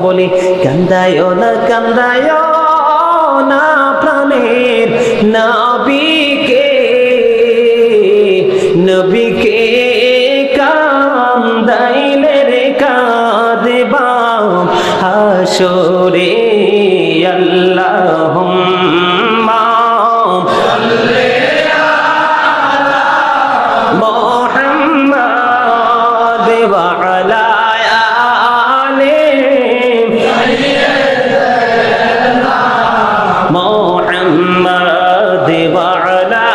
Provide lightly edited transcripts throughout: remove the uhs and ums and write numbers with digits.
বলি, কান্দায় না প্রাণের নবীকে কান্দাইলে রে কাঁদবা হাসরে। আল্লাহুম্মা সাল্লি আলা মুহাম্মাদ ওয়া আলা আলি সাইয়্যিদিনা মুহাম্মাদ ওয়া আলা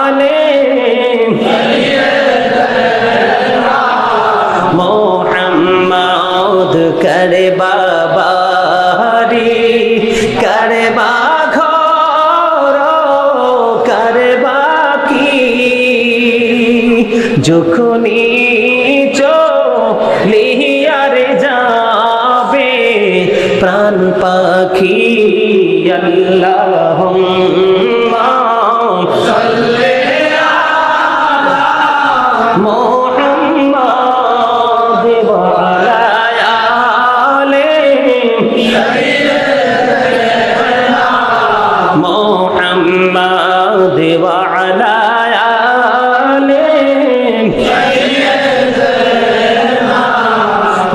আলি সাইয়্যিদিনা মুহাম্মাদ। করে বাবারি করে ঘর করে বাকি, যখনই চলিয়ারে যাবে প্রাণ পাখি। আল্লাহুম্মা সাল্লি আলা মুহাম্মাদ ওয়া আলা আলি সাইয়্যিদিনা মুহাম্মাদ ওয়া আলা আলি সাইয়্যিদিনা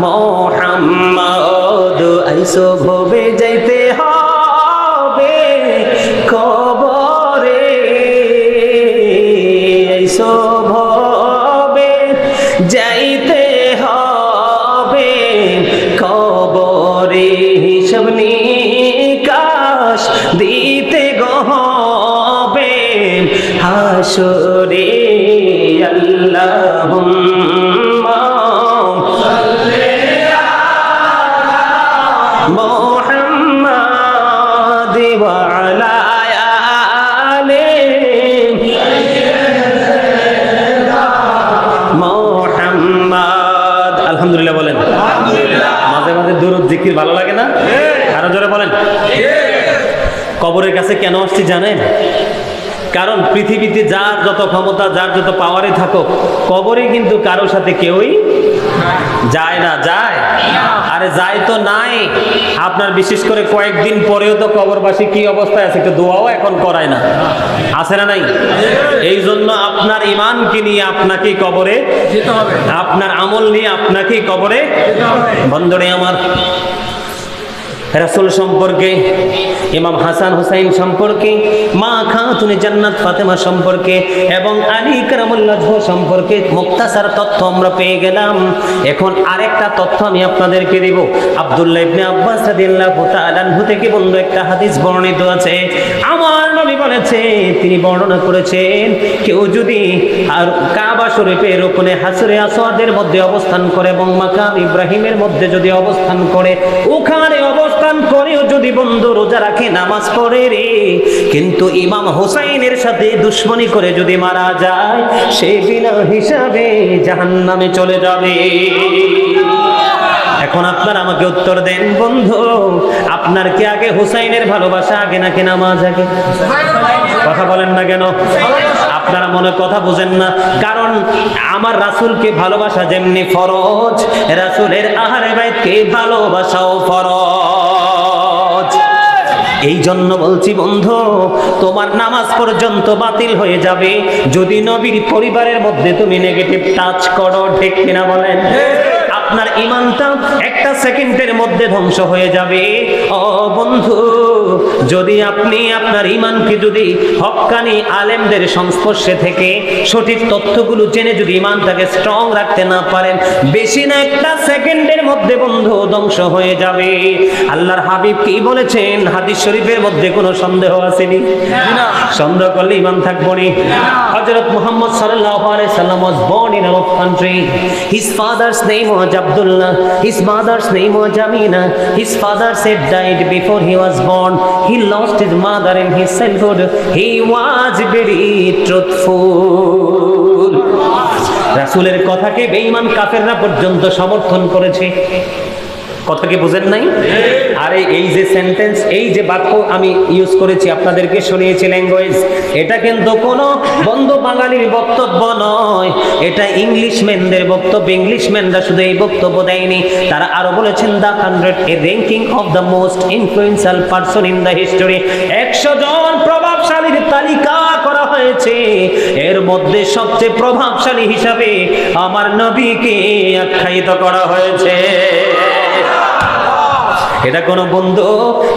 মুহাম্মাদ। আইসো ভবে যাইতে হবে কবরে, আইসো ভবে যাইতে হবে কবরে, হিসাব নিকাশ দিতে হবে হাসরে। আল্লাহুম্মা সাল্লি আলা মুহাম্মাদ ওয়া আলা আলি সাইয়্যিদিনা মুহাম্মাদ। আলহামদুলিল্লাহ বলেন। মাঝে মাঝে দুরূদ জিকির ভালো লাগে না? আরো জোরে বলেন। কবরের কাছে কেন আসছি জানেন? কারণ পৃথিবীতে যার যত ক্ষমতা, যার যত পাওয়ারে থাকুক, কবরে কিন্তু কারো সাথে কেউই যায় না। যায়? আরে যায় তো নাই। আপনার বিশেষ করে কয়েকদিন পরেও তো কবরবাসী কি অবস্থায় আছে, একটু দোয়াও এখন করায় না, আছে না নাই? এই জন্য আপনার ঈমানকে নিয়ে আপনাকে কবরে যেতে হবে, আপনার আমল নিয়ে আপনাকে কবরে যেতে হবে। বন্ধুরে আমার, রাসূল সম্পর্কে, ইমাম হাসান হুসাইন সম্পর্কে, মা খাতুনে জান্নাত ফাতেমা সম্পর্কে এবং আলী কারামুল্লাহ সম্পর্কে মুক্তাসার তথ্য আমরা পেয়ে গেলাম। এখন আরেকটা তথ্য আমি আপনাদেরকে দেব। আব্দুল্লাহ ইবনে আব্বাস রাদিয়াল্লাহু তাআলা আনহু থেকে বন্ধু একটা হাদিস বর্ণিত আছে। আমার নবী বলেছে, তিনি বর্ণনা করেছেন, কেউ যদি আর কাবা শরীফের রুকনে হাজরে আসওয়াদের মধ্যে অবস্থান করে এবং মাকাম ইব্রাহিমের মধ্যে যদি অবস্থান করে, ওখানে অবস্থান করেও যদি বন্ধু রোজা রাখে, নামাজ পড়ে রে, কিন্তু ইমাম হুসাইনের সাথে দুশমনি করে যদি মারা যায়, সে বিনা হিসাবে জাহান্নামে চলে যাবে। এখন আপনারা আমাকে উত্তর দেন বন্ধু, আপনার কি আগে হুসাইনের ভালোবাসা আগে নাকি নামাজ আগে? কথা বলেন না কেন? আপনারা মনে কথা বুঝেন না। কারণ আমার রাসূলকে ভালোবাসা যেমনি ফরজ, রাসূলের আহলে বাইতকে ভালোবাসাও ফরজ। এই জন্য বলছি বন্ধু, তোমার নামাজ পর্যন্ত বাতিল হয়ে যাবে যদি নবীর পরিবারের মধ্যে তুমি নেগেটিভ টাচ করো। ঠিক কিনা বলেন? আপনার ঈমানটা একটা সেকেন্ডের মধ্যে ধ্বংস হয়ে যাবে। ও বন্ধু, যদি আপনি আপনার ঈমানকে যদি হক্কানি আলেমদের সংস্পর্শে থেকে সঠিক তথ্যগুলো জেনে যদি ঈমানটাকে স্ট্রং রাখতে না পারেন, বেশি না একটা সেকেন্ডের মধ্যে বন্ধু ধ্বংস হয়ে যাবে। আল্লাহর হাবিব কি বলেছেন হাদিস শরীফের মধ্যে কোনো সন্দেহ আসেনি? সন্দেহ করলে ঈমান থাকবে না। হযরত মুহাম্মদ সাল্লাল্লাহু আলাইহি সাল্লাম was born in Arab country. His father's name was Abdullah, his mother's name was Jamina. His father said died before he was born. He lost his mother in his childhood. He was very truthful. রাসূলের কথাকে বেঈমান কাফেররা পর্যন্ত সমর্থন করেছে। কথা কি বুঝেন নাই? আরে এই যে সেন্টেন্স, এই যে বাক্য আমি ইউজ করেছি, আপনাদেরকে শুনিয়েছি ল্যাঙ্গুয়েজ, এটা কিন্তু কোনো বন্ধ বাঙালির বক্তব্য নয়, এটা ইংলিশম্যানদের বক্তব্য। ইংলিশম্যানরা শুধু এই বক্তব্য দেয়নি, তারা আরো বলেছেন the 100 A ranking of the most influential person in the history. 100 জন প্রভাবশালীর তালিকা করা হয়েছে, এর মধ্যে সবচেয়ে প্রভাবশালী হিসাবে আমার নবীকে আখ্যায়িত করা হয়েছে। এটা কোনো বন্ধু,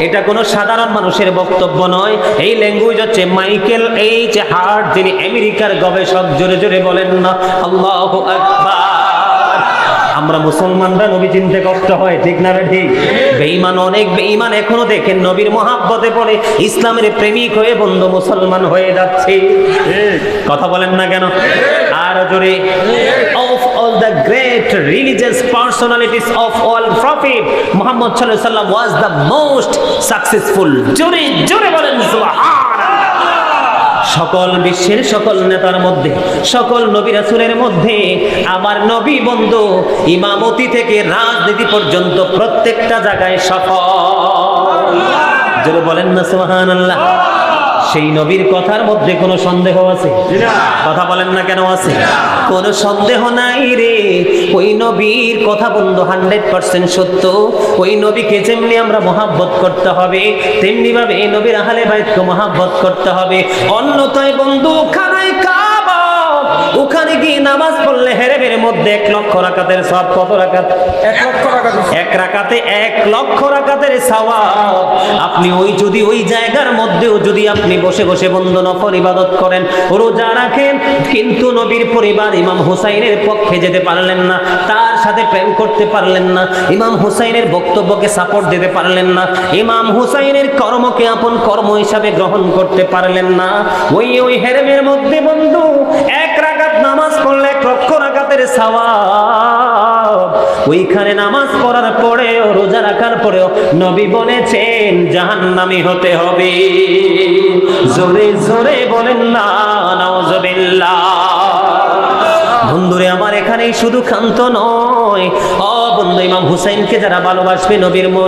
এটা কোনো সাধারণ মানুষের বক্তব্য নয়। এই ল্যাঙ্গুয়েজ হচ্ছে মাইকেল এইচ হার্ট, যিনি আমেরিকার গবেষক। জোরে জোরে বলেন না আল্লাহু আকবার। আমরা মুসলমানরা নবী চিনতে কষ্ট হয়, ঠিক না রে? ঠিক। বেঈমান, অনেক বেঈমান এখনো দেখেন নবীর মহাব্বতে পড়ে ইসলামের প্রেমিক হয়ে বন্ধু মুসলমান হয়ে যাচ্ছে। কথা বলেন না কেন? আর জোরে, of all the great religious personalities of all prophet Muhammad sallallahu alaihi wasallam was the most successful. জোরে জোরে বলেন সুবহানাল্লাহ। সকল বিশ্বের সকল নেতার মধ্যে, সকল নবী রাসূলের মধ্যে আমার নবী বন্ধু ইমামতি থেকে রাজনীতি পর্যন্ত প্রত্যেকটা জায়গায় সফল। জোরে বলেন না সুবহানাল্লাহ। সেই নবীর কথার মধ্যে কোনো সন্দেহ আছে? কথা বলেন না কেন আছে? কোনো সন্দেহ নাই রে। ওই নবীর কথা বন্ধু 100% সত্য। ওই নবীকে যেমনি আমরা মহাব্বত করতে হবে, তেমনি ভাবে এই নবীর আহলে বাইতকে মহাব্বত করতে হবে। অন্যথায় বন্ধু খানায় কাবা, ওখানে গিয়ে নামাজ পড়লে হেরেমের মধ্যে 1 লক্ষ রাকাতের সওয়াব। কত রাকাত? 1 লক্ষ রাকাত। এক রাকাতে 1 লক্ষ রাকাতের সওয়াব। আপনি যদি ওই জায়গার মধ্যেও যদি আপনি বসে বসে বন্ধু নফল ইবাদত করেন, রোজা রাখেন, কিন্তু নবীর পরিবার ইমাম হুসাইনের পক্ষে যেতে পারলেন না, তার সাথে প্রেম করতে পারলেন না, ইমাম হুসাইনের বক্তব্যকে সাপোর্ট দিতে পারলেন না, ইমাম হুসাইনের কর্মকে আপন কর্ম হিসাবে গ্রহণ করতে পারলেন না, ওই হেরেমের মধ্যে বন্ধু 1 রাকাত নামাজ পড়লে 1 লক্ষ রাকাতের সওয়াব। ওইখানে নামাজ পড়ার পরেও, রোজা রাখার পরেও নবী বলেছেন জাহান্নামী হতে হবে। জোরে জোরে বলেন না নাউজুবিল্লাহ। বন্ধুরে আমার, এখানেই শুধু ক্ষান্ত নয়। বন্ধু, ইমাম হুসাইনকে যারা ভালোবাসবে,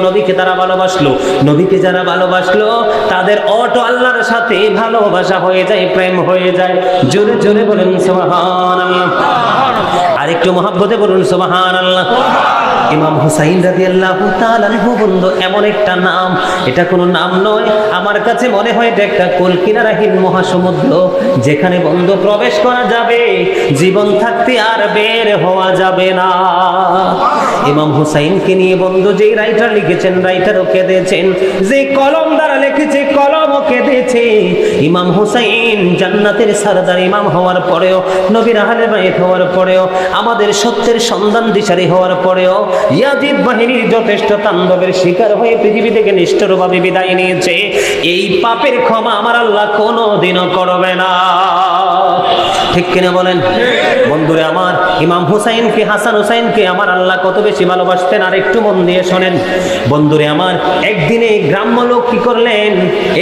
নবীকে তারা ভালোবাসলো, নবীকে যারা ভালোবাসলো, তাদের অটো আল্লাহর সাথে ভালোবাসা হয়ে যায়, প্রেম হয়ে যায়। জোরে জোরে বলেন সুবহানাল্লাহ। আরেকটু মহব্বতে বলুন সুবহানাল্লাহ। ইমাম হুসাইন রাদিয়াল্লাহু তাআলা আনহু বন্ধু এমন একটা নাম, এটা কোনো নাম নয়। আমার কাছে মনে হয় এটা একটা কুলকিনারাহীন মহাসমুদ্র, যেখানে বন্ধু প্রবেশ করা যাবে, জীবন থাকতে আর বের হওয়া যাবে না। ইমাম হুসাইনকে নিয়ে বন্ধু যে রাইটার লিখেছেন, রাইটারও কেঁদেছেন, যে কলম দ্বারা লিখেছে, কলমও কেঁদেছে। ইমাম হুসাইন জান্নাতের সরদার ইমাম হওয়ার পরেও, নবীর আহলে বাইত হওয়ার পরেও, আমাদের সত্যের সন্ধান দিশারি হওয়ার পরেও ইয়াজিদ বাহিনীর যথেষ্ট তাণ্ডবের শিকার হয়ে পৃথিবী থেকে নিষ্ঠুরভাবে বিদায় নিয়েছে। এই পাপের ক্ষমা আমার আল্লাহ কোনোদিনও করবে না। ঠিক কিনা বলেন বন্ধুরে আমার? ইমাম হুসাইনকে, হাসান হুসাইনকে আমার আল্লাহ কত বেশি ভালোবাসতেন, আর একটু মন দিয়ে শোনেন বন্ধুরে আমার। একদিনে গ্রাম্য লোক কি করলেন?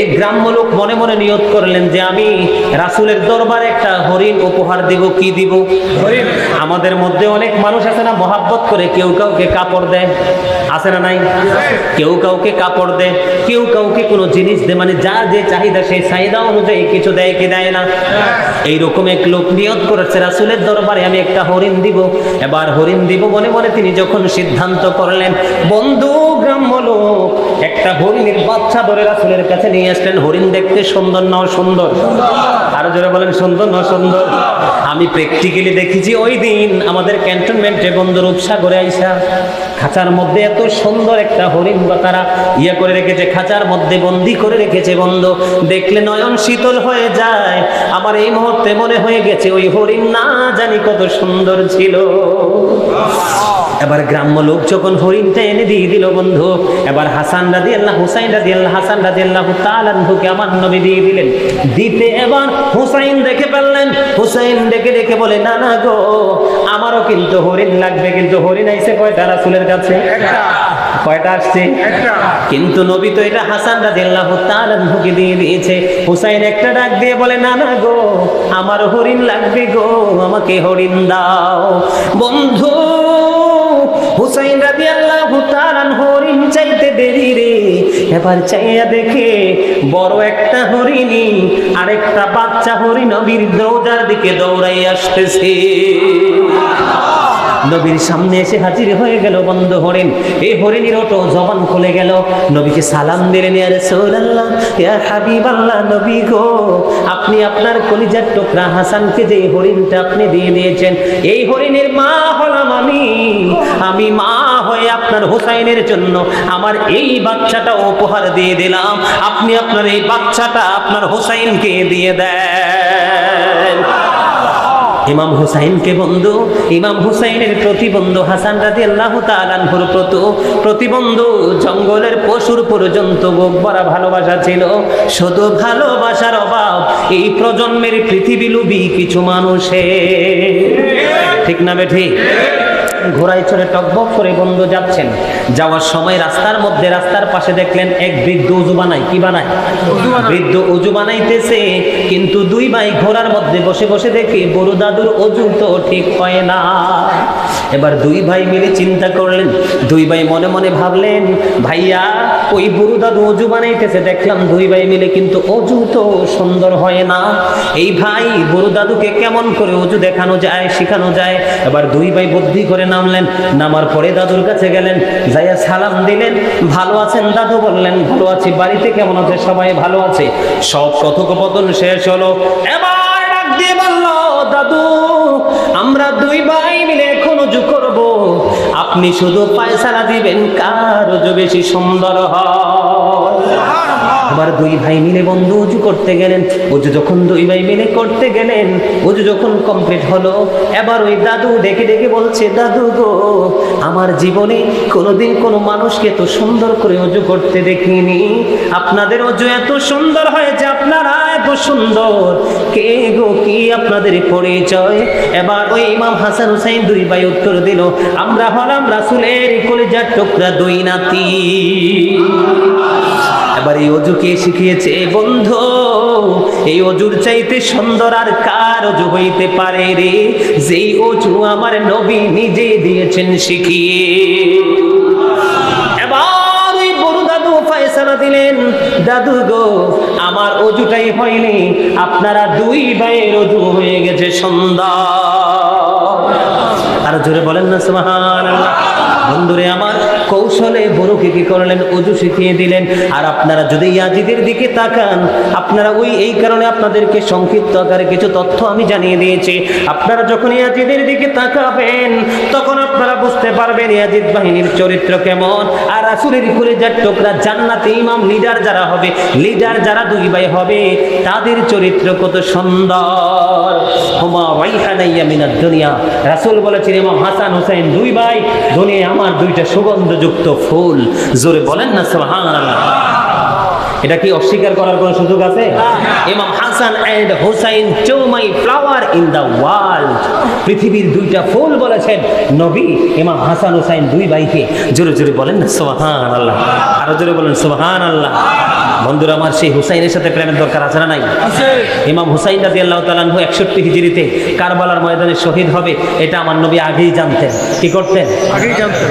এই গ্রাম্য লোক মনে মনে নিয়ত করলেন যে আমি রাসূলের দরবারে একটা হরিণ উপহার দিব। কি দিব? হরিণ। আমাদের মধ্যে অনেক মানুষ আছে না, মহাব্বত করে, কেউ কাউকে কাপড় দেয়, আছে না নাই? কেউ কাউকে কাপড় দেয়, কেউ কাউকে কোনো জিনিস দেয়, মানে যার যে চাহিদা সেই চাহিদা অনুযায়ী কিছু দেয় কি দেয় না? এইরকম এক লোক নিয়ত করেছে রাসূলের দরবারে আমি একটা হরিণ দিব। এবার হরিণ দিব মনে মনে তিনি যখন সিদ্ধান্ত করলেন, বন্ধু গ্রাম্য লোক একটা হরিণের বাচ্চা ধরে রাসূলের কাছে নিয়ে আসলেন। হরিণ দেখতে সুন্দর না সুন্দর? আরো জোরে বলেন সুন্দর না সুন্দর? আমি প্র্যাকটিক্যালি দেখেছি ওই দিন আমাদের ক্যান্টনমেন্টে বন্ধু রূপসাগরে আইসা খাঁচার মধ্যে এত সুন্দর একটা হরিণ তারা করে রেখেছে, খাঁচার মধ্যে বন্দি করে রেখেছে বন্ধু। দেখলে নয়ন শীতল হয়ে যায়। আমার এই মুহূর্তে মনে হয়ে গেছে ওই হরিণ না জানি কত সুন্দর ছিল। এবার গ্রাম্য লোক যখন হরিণটা এনে দিয়ে দিল বন্ধু, এবার হাসান রাদিয়াল্লাহু, হুসাইন রাদিয়াল্লাহু, হাসান রাদিয়াল্লাহু তাআলা আনহুকে আমার নবী দিয়ে দিলেন। দিতে এবার হুসাইন দেখে ফেললেন। হুসাইন দেখে দেখে বলে, না না গো, আমারও কিন্তু হরিণ লাগবে। কিন্তু হরিণ আইছে কয়টা রাসূলের কাছে? একটা। কয়টা আসছে? একটা। কিন্তু নবী তো এটা হাসান রাদিয়াল্লাহু তাআলা আনহুকে দিয়ে দিয়েছে। হুসাইন একটা ডাক দিয়ে বলে, না না গো, আমার হরিণ লাগবে গো, আমাকে হরিণ দাও। বন্ধু হুসাইন রাদিয়াল্লাহু তাআলা চাইতে দেরি রে, এবার চাইয়া দেখে বড় একটা হরিণী আরেকটা বাচ্চা হরিণ নবীর রওজার দিকে দৌড়াই আসতেছে। নবীর সামনে এসে হাজির হয়ে গেল বন্ধ হরিণ। এই হরিণীর ওটো জবান খুলে গেল, নবীকে সালাম দিলেন, ইয়া রাসূলুল্লাহ, ইয়া হাবিবাল্লাহ, নবী গো, আপনি আপনার কলিজার টুকরা হাসানকে যে হরিণটা আপনি দিয়ে দিয়েছেন, এই হরিণের মা হলাম আমি মা হয়ে আপনার হুসাইনের জন্য আমার এই বাচ্চাটা উপহার দিয়ে দিলাম, আপনি আপনার এই বাচ্চাটা আপনার হুসাইনকে দিয়ে দেন। ইমাম হুসাইনকে বন্ধু, ইমাম হুসাইনের প্রতিবন্ধু হাসান রাদিয়াল্লাহু তাআলা আনহুর প্রতিবন্ধু জঙ্গলের পশুর পর্যন্ত বুক ভরা ভালোবাসা ছিল। শুধু ভালোবাসার অভাব এই প্রজন্মের পৃথিবী লোভী কিছু মানুষের, ঠিক না বেঠিক? ঘোড়ায় চড়ে টকবক করে বন্ধু যাচ্ছেন, যাওয়ার সময় রাস্তার মধ্যে রাস্তার পাশে দেখলেন এক বৃদ্ধ উজু বানায়। কি বানায়? বৃদ্ধ উজু বানাইতেছে, কিন্তু দুই ভাই ঘোড়ার মধ্যে বসে বসে দেখে বড় দাদুর অজু তো ঠিক হয় না। এবার দুই ভাই মিলে চিন্তা করলেন, দুই ভাই মনে মনে ভাবলেন, ভাইয়া ওই বুড়ো দাদু অজু বানাইতেছে দেখলাম দুই ভাই মিলে, কিন্তু অজু তো সুন্দর হয় না। এই ভাই বুড়ো দাদুকে কেমন করে অজু দেখানো যায়, শেখানো যায়। এবার দুই ভাই বুদ্ধি করে নামলেন, নামার পরে দাদুর কাছে গেলেন, যাইয়া সালাম দিলেন, ভালো আছেন দাদু? বললেন ভালো আছি। বাড়িতে কেমন আছে? সবাই ভালো আছে। সব কথোপকথন শেষ হলো, এবার ডাক দিয়ে বলল, দাদু আমরা দুই ভাই মিলে এখন অজু করব, আপনি শুধু ফয়সালা দিবেন কার অজু বেশি সুন্দর হয়। আবার দুই ভাই মিলে বন্ধু অজু করতে গেলেন। অজু যখন দুই ভাই মিলে করতে গেলেন, অজু যখন কমপ্লিট হলো, এবার ওই দাদু ডেকে ডেকে বলছে, দাদু গো, আমার জীবনে কোনোদিন কোনো মানুষকে এত সুন্দর করে অজু করতে দেখিনি, আপনাদের অজু এত সুন্দর হয়েছে, আপনারা এত সুন্দর, কে গো, কি আপনাদের পরিচয়? এবার ওই ইমাম হাসান হুসাইন দুই ভাই উত্তর দিল, আমরা হলাম রাসূলের কলিজার টুকরা দুই নাতি। এবার এই অজু কে শিখিয়েছে? বন্ধু, এই অজুর চাইতে সুন্দর আর কার অজু হইতে পারে রে, যেই অজু আমার নবী নিজে দিয়েছেন শিখিয়ে। এবার ওই বড় দাদু ফয়সালা দিলেন, দাদু গো, আমার অজুটাই হয়নি, আপনারা দুই ভাইয়ের অজু হয়ে গেছে সুন্দর। আর জোরে বলেন না সুবহানাল্লাহ। বন্ধুরে আমার, কৌশলে বড়কে কি করলেন? অজু শিখিয়ে দিলেন। আর আপনারা যদি ইয়াজিদের দিকে তাকান, আপনারা এই কারণে আপনাদেরকে সংক্ষিপ্ত আকারে কিছু তথ্য আমি জানিয়ে দিয়েছি। আপনারা যখন ইয়াজিদের দিকে তাকাবেন, তখন আপনারা বুঝতে পারবেন ইয়াজিদ বাহিনীর চরিত্র কেমন। আর রাসূলের কলিজার টুকরা জান্নাতে ইমাম লিডার যারা হবে, লিডার যারা দুই ভাই হবে, তাদের চরিত্র কত সুন্দর। হুমা রাইহানাইয়া মিনাদ দুনিয়া, রাসূল বলেছেন ইমাম হাসান হুসাইন দুই ভাই দুনিয়ায় আমার দুইটা সুগন্ধযুক্ত ফুল। জোরে বলেন না সুবহানাল্লাহ। এটা কি অস্বীকার করার কোনো সুযোগ আছে? Imam Hasan and Husain to my flower in the world, পৃথিবীর দুইটা ফুল বলেছেন নবী ইমাম হাসান হুসাইন দুই ভাইকে। জোরে জোরে বলেন না সুবহানাল্লাহ, আরো জোরে বলেন সুবহানাল্লাহ। বন্ধুরা আমার, সেই হুসাইনের সাথে প্রেমের দরকার আছে না নাই? ইমাম হুসাইন রাদিয়াল্লাহু তাআলা আনহু 61 হিজরিতে কারবালার ময়দানে শহীদ হবে, এটা আমার নবী আগেই জানতেন। কি করতেন?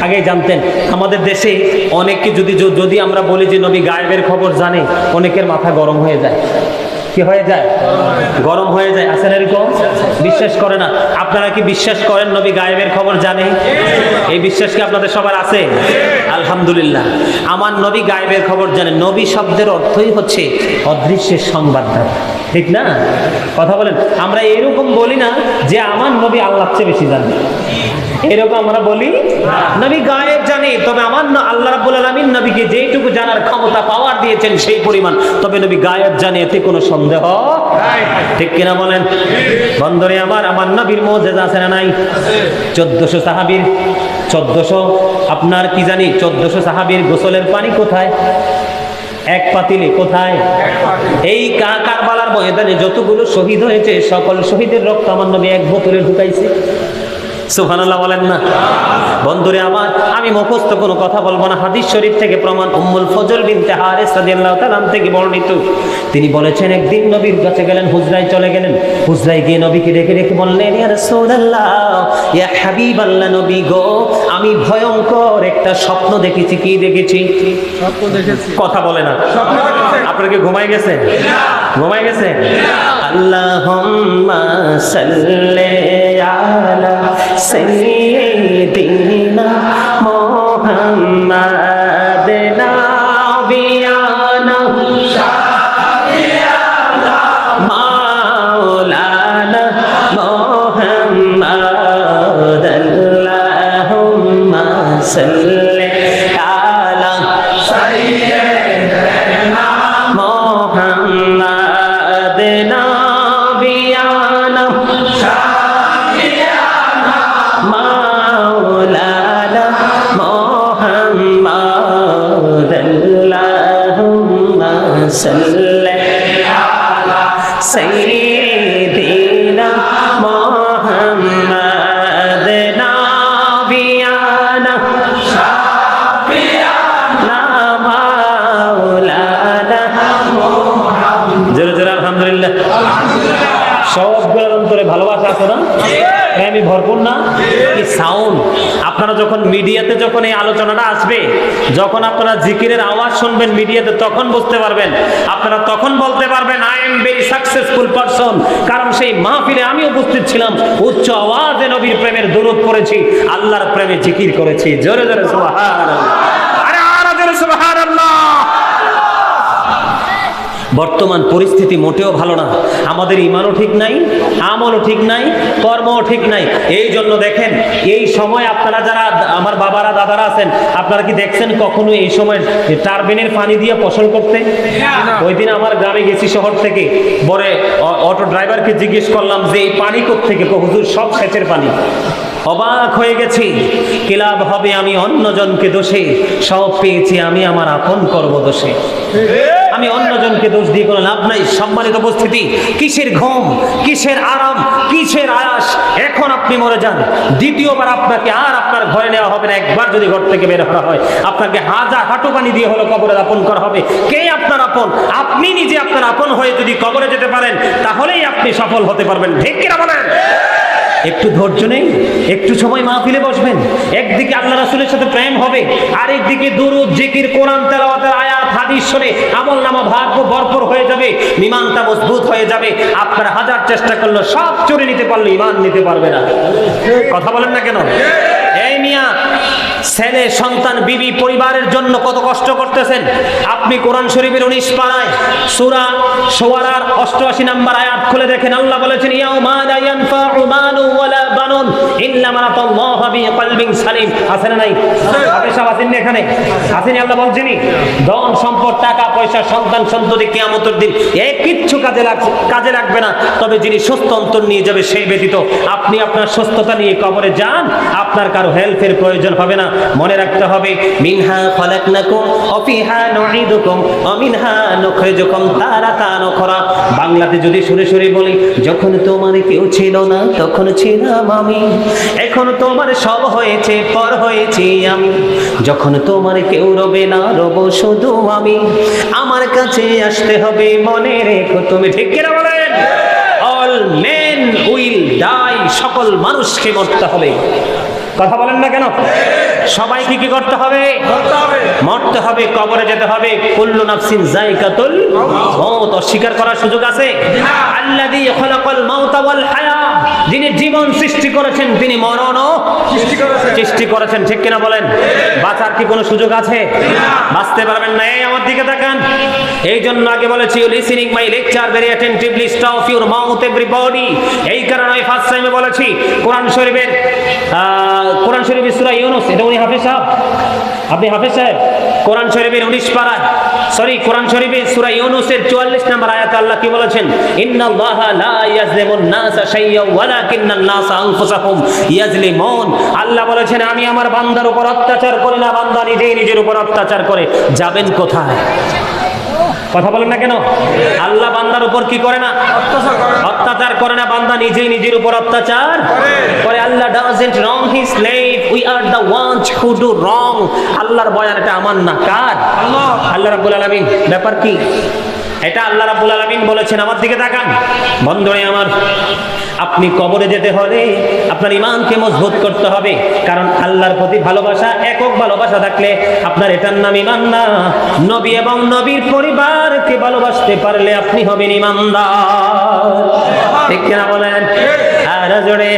আগেই জানতেন। আমাদের দেশে অনেককে যদি আমরা বলি যে নবী গায়েবের খবর জানে, অনেকের মাথা গরম হয়ে যায়। কি হয়ে যায়? গরম হয়ে যায়। আছেন এরকম? বিশ্বাস করে না। আপনারা কি বিশ্বাস করেন নবী গায়েবের খবর জানে? এই বিশ্বাস কি আপনাদের সবার আছে? আলহামদুলিল্লাহ। আমার নবী গায়েবের খবর জানে। নবী শব্দের অর্থই হচ্ছে অদৃশ্যের সংবাদদাতা, ঠিক না? কথা বলেন। আমরা এরকম বলি না যে আমার নবী আল্লাহর চেয়ে বেশি জানে, এরকম আমরা বলি। নবী গায়েব জানে, তবে আমার আল্লাহ রাব্বুল আলামিন নবীকে যেটুকু জানার ক্ষমতা পাওয়ার দিয়েছেন সেই পরিমাণ, তবে নবী গায়েব জানে, এতে কোনো সন্দেহ নাই, ঠিক কিনা বলেন? বন্ধুরে আমার নবীর মুজিজা আছে না নাই? 1400 সাহাবীর 1400 আপনার কি জানি 1400 সাহাবীর গোসলের পানি কোথায়? এক পাতিলে। কোথায়? এই কারবালার ময়দানে যতগুলো শহীদ হয়েছে, সকল শহীদের রক্ত আমার নবী এক বোতলে ঢুকাইছে। সুবহানাল্লাহ বলেন না। বন্ধুরে আমার, আমি মুখস্থ কোনো কথা বলবো না, হাদিস শরীফ থেকে প্রমাণ। উম্মুল ফজল বিনতে হারিস রাদিয়াল্লাহু তাআলা থেকে বর্ণিত, তিনি বলেছেন একদিন নবীর কাছে গেলেন, হুজরায় চলে গেলেন। হুজরায় গিয়ে নবীকে ডেকে ডেকে বললেন, ইয়া রাসূলুল্লাহ, ইয়া হাবিবাল্লাহ, নবী গো, আমি ভয়ঙ্কর একটা স্বপ্ন দেখেছি। কি দেখেছি? স্বপ্ন দেখেছি। কথা বলে না। আপনারা কি ঘুমাই গেছে? ঘুমাই গেছে? আল্লাহুম্মা সাল্লি আলা সাইয়্যিদিনা মুহাম্মাদ নাবিয়ানা মাওলানা মুহাম্মাদ আল্লাহুম্মা সাল্লি আলা সাইয়্যিদিনা মুহাম্মাদ নাবিয়ানা মাওলানা মুহাম্মাদ আল্লাহুম্মা সাল্লি আলা সাইয়্যিদিনা মুহাম্মাদ নাবিয়ানা মাওলানা। জোরে জোরে আলহামদুলিল্লাহ। সবগুলোর অন্তরে ভালোবাসা আছে না? আমি ভরপুর না? কি সাউন্ড! আপনারা যখন মিডিয়াতে যখন এই আলোচনাটা আসবে, যখন আপনারা জিকিরের আওয়াজ শুনবেন মিডিয়াতে, তখন বুঝতে পারবেন, আপনারা তখন বলতে পারবেন I am very successful person. কারণ সেই মাহফিলে আমি উপস্থিত ছিলাম, উচ্চ আওয়াজে নবীর প্রেমের দুরূদ পড়েছি, আল্লাহর প্রেমে জিকির করেছি। জোরে জোরে সুবহানাল্লাহ। আরে আরো জোরে সুবহানাল্লাহ। বর্তমান পরিস্থিতি মোটেও ভালো না। আমাদের ঈমানও ঠিক নাই, আমলও ঠিক নাই, কর্মও ঠিক নাই। এই জন্য দেখেন, এই সময় আপনারা যারা আমার বাবারা দাদারা আছেন, আপনারা কি দেখছেন কখনো এই সময় টারবিনের পানি দিয়ে ফসল করতে? ওই দিন আমার গ্রামে গেছি শহর থেকে, পরে অটো ড্রাইভারকে জিজ্ঞেস করলাম যে এই পানি কোত্থেকে? হুজুর সব সেচের পানি। অবাক হয়ে গেছি। কি লাভ হবে আমি অন্যজনকে দোষে, সব পেয়েছি আমি আমার আপন কর্ম দোষে। আমি অন্যজনকে দোষ দিয়ে কোনো লাভ নাই। সম্মানিত উপস্থিতি, কিসের ঘুম, কিসের আরাম, কিসের আয়াস? এখন আপনি মরে যান, দ্বিতীয়বার আপনাকে আর আপনার ঘরে নেওয়া হবে না। একবার যদি ঘর থেকে বের করা হয়, আপনাকে হাজার হাঁটু পানি দিয়ে হলো কবরে দাপন করা হবে। কে আপনার আপন? আপনি নিজে আপনার আপন হয়ে যদি কবরে যেতে পারেন, তাহলেই আপনি সফল হতে পারবেন। ঠিক কিনা বলেন? একটু ধৈর্য নেই, একটু সময় মাহফিলে বসবেন। একদিকে আল্লাহ রাসূলের সাথে প্রেম হবে, আর একদিকে দুরূদ, জিকির, কোরআন তেলাওয়াতের আয়াত হাদিস শুনে আমলনামা ভরপুর হয়ে যাবে, ঈমানটা মজবুত হয়ে যাবে। আপনারা হাজার চেষ্টা করলে সব চুরি নিতে পারলে ঈমান নিতে পারবে না। কথা বলেন না কেন? এই মিয়া, ছেলে সন্তান বিবি পরিবারের জন্য কত কষ্ট করতেছেন। আপনি কোরআন শরীফের 19 পারায় সূরা শুআরার 88 নম্বর আয়াত খুলে দেখেন। আল্লাহ বলেছেন, ইয়াউমা লা ইয়ানফাউ মালু ওয়ালা বানুন ইল্লা মান আতাল্লাহা বিকলবিন সালিম। আছে না নাই? আপনি সব আছেন এখানে? আছেন? আল্লাহ বলছেনই, ধন সম্পদ, টাকা পয়সা, সন্তান সন্ততি কিয়ামতের দিন এই কিচ্ছু কাজে লাগবে না, তবে যিনি সুস্থ অন্তর নিয়ে যাবে সেই ব্যতীত। আপনি আপনার সুস্থতা নিয়ে কবরে যান, আপনার কারো হেল্পের প্রয়োজন হবে না। মনে রাখতে হবে, মিনহা খলাকনাকুম ওয়া ফিহা নুঈদুকুম ওয়া মিনহা নুখরিজুকুম তারাতান উখরা। বাংলাতে যদি সুরে সুরে বলি, যখন তোমার কেউ ছিল না তখন ছিলাম আমি, এখন তোমার সব হয়েছে পর হয়েছি আমি, যখন তোমার কেউ রবে না রব শুধু আমি, আমার কাছে আসতে হবে মনে রেখো তুমি। ঠিক কিনা বলেন? All men will die. সকল মানুষকে মরতে হবে। কথা বলেন না কেন? সবাইকে কি করতে হবে? মরতে হবে, কবরে যেতে হবে। কুল্লু নাফসিন যায়কাতুল মাউত। অস্বীকার করার সুযোগ আছে? আল্লাযী খালাকাল মাউতা ওয়াল হায়া। যিনি জীবন সৃষ্টি করেছেন, তিনি মরণও সৃষ্টি করেছেন। ঠিক কিনা বলেন? বাঁচার কি কোনো সুযোগ আছে? বাঁচতে পারবেন না। এই আমার দিকে তাকান। এই জন্য আগে বলেছি, listening my lecture very attentively, stop your mouth everybody. এই কারণে আমি ফার্স্ট টাইমে বলেছি, কোরআন শরীফের সূরা ইউনূস। এটা উনি হাফেজ সাহেব, আপনি হাফেজ সাহেব। কোরআন শরীফের 19 পারায়, কোরআন শরীফের সূরা ইউনূসের 44 নম্বর আয়াতে আল্লাহ কি বলেছেন? ইন্নাল্লাহা লা ইয়াজলিমুন নাসা শাইয়্যান ওয়ালাকিন্নান নাসা আনফুসাহুম ইয়াজলিমুন। আল্লাহ বলেছেন, আমি আমার বান্দার উপর অত্যাচার করি না, বান্দা নিজেই নিজের উপর অত্যাচার করে। যাবেন কোথায়? কথা বলেন না কেন? আল্লাহ বান্দার উপর কি করে না? অত্যাচার করে না। বান্দা নিজেই নিজের উপর অত্যাচার করে। আল্লাহ doesn't wrong his slave, we are the ones who do wrong. আল্লাহর বয়ান এটা আমার না, কার? আল্লাহ রাব্বুল আলামিন। ব্যাপার কি? এটা আল্লাহ রাব্বুল আলামিন বলেছেন। আমার দিকে তাকান বন্ধুরে আমার, আপনি কবরে যেতে হলে আপনার ঈমানকে মজবুত করতে হবে। কারণ আল্লাহর প্রতি ভালোবাসা, একক ভালোবাসা থাকলে আপনার এটার নাম ঈমান না। নবী এবং নবীর পরিবারকে ভালোবাসতে পারলে আপনি হবেন ঈমানদার। ঠিক কিনা বলেন? আর জোরে